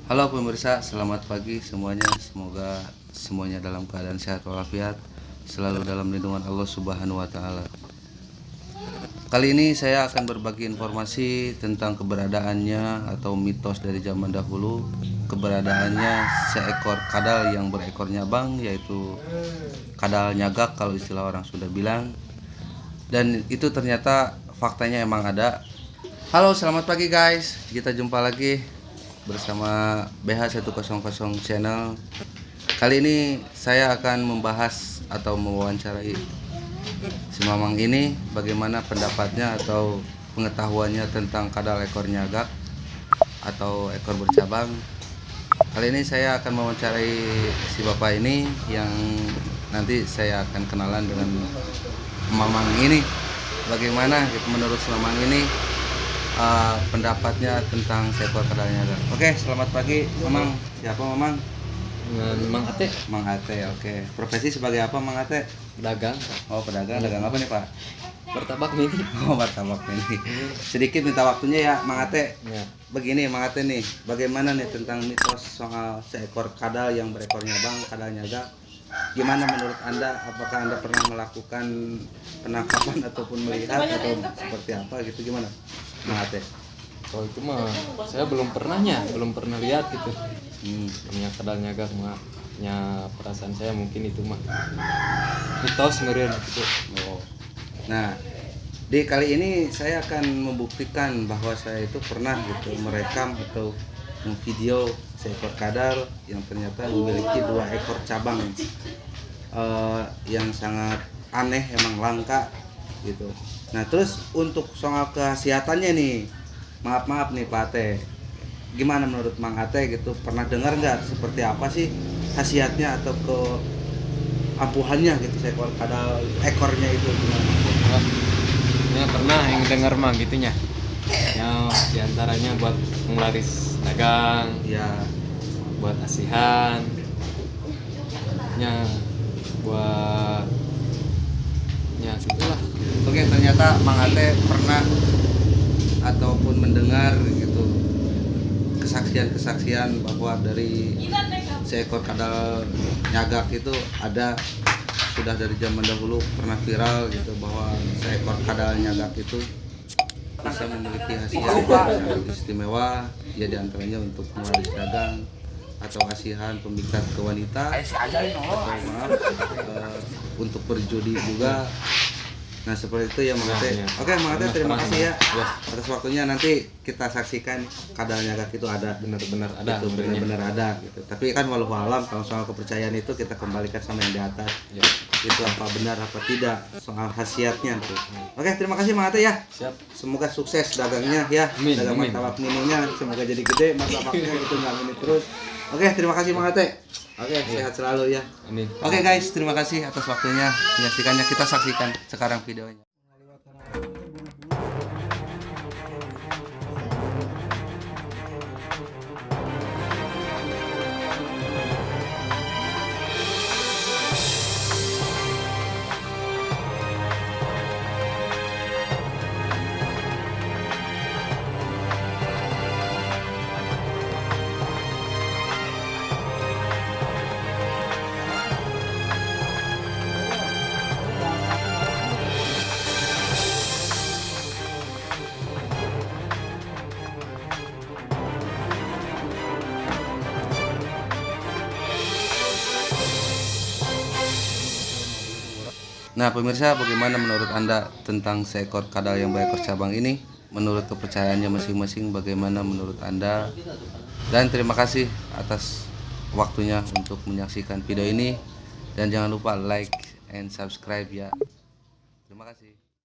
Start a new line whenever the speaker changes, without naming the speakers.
Halo pemirsa, selamat pagi semuanya. Semoga semuanya dalam keadaan sehat walafiat, selalu dalam lindungan Allah Subhanahu wa taala. Kali ini saya akan berbagi informasi tentang keberadaannya atau mitos dari zaman dahulu, keberadaannya seekor kadal yang berekor nyabang, yaitu kadal nyagak kalau istilah orang sudah bilang. Dan itu ternyata faktanya emang ada. Halo, selamat pagi guys. Kita jumpa lagi bersama BH100 channel. Kali ini saya akan membahas atau mewawancarai si Mamang ini, bagaimana pendapatnya atau pengetahuannya tentang kadal ekor nyagak atau ekor bercabang. Kali ini saya akan mewawancarai si bapak ini yang nanti saya akan kenalan dengan Mamang ini. Bagaimana gitu menurut si Mamang ini pendapatnya tentang seekor kadal nyagak. Oke, selamat pagi Mamang. Siapa Mamang?
Mang Ate.
Mang Ate, oke. Profesi sebagai apa Mang Ate?
Pedagang.
Oh, pedagang. Dagang apa nih Pak?
Martabak mini.
Oh, martabak ini. Sedikit minta waktunya ya Mang Ate.
Ya.
Begini Mang Ate nih, bagaimana nih tentang mitos soal seekor kadal yang berekor nyabang, kadal nyagak? Gimana menurut Anda? Apakah Anda pernah melakukan penangkapan ataupun melihat atau seperti apa gitu, gimana Mang Ate?
Kalau itu mah saya belum pernah lihat gitu. Namanya kadal nyagak mah, nya perasaan saya mungkin itu mah mitos meureun gitu.
Oh. Nah, di kali ini saya akan membuktikan bahwa saya itu pernah gitu merekam atau memvideo seekor kadal yang ternyata memiliki 2 ekor cabang yang sangat aneh, emang langka gitu. Nah, terus untuk soal khasiatannya nih, maaf nih Pak Ate, gimana menurut Mang Ate gitu, pernah dengar nggak seperti apa sih khasiatnya atau keampuhannya gitu seekor kadal, ekornya itu gimana?
Ya pernah yang dengar mah gitunya. Ya diantaranya buat penglaris dagang,
Ya,
buat asihan, ya buat ya gitulah.
oke, ternyata Mang Ate pernah ataupun mendengar gitu kesaksian bahwa dari seekor kadal nyagak itu ada, sudah dari zaman dahulu pernah viral gitu bahwa seekor kadal nyagak itu bisa memiliki khasiat yang sangat istimewa, ya diantaranya untuk penglaris dagang atau asihan, pemikat ke wanita, atau maaf untuk berjudi juga. Nah, seperti itu ya Mang Ate. Oke Mang Ate, terima kasih ya atas waktunya. Nanti kita saksikan kadal nyagak itu ada,
Benar-benar ada,
itu benar-benar ada gitu. Tapi kan walau alam, kalau soal kepercayaan itu kita kembalikan sama yang di atas.
Ya.
Itu apa benar apa tidak soal khasiatnya tuh. Oke, terima kasih Mang Ate ya.
Siap.
Semoga sukses dagangnya ya.
Amin,
Dagang
amin.
martabak mininya semoga jadi gede, martabaknya itu nggak mini terus. Oke, terima kasih Mang Ate. Oke, sehat selalu ya.
Amin.
Oke guys, terima kasih atas waktunya menyaksikannya. Kita saksikan sekarang videonya. Nah pemirsa, bagaimana menurut Anda tentang seekor kadal yang berekor cabang ini? Menurut kepercayaannya masing-masing, bagaimana menurut Anda? Dan terima kasih atas waktunya untuk menyaksikan video ini. Dan jangan lupa like and subscribe ya. Terima kasih.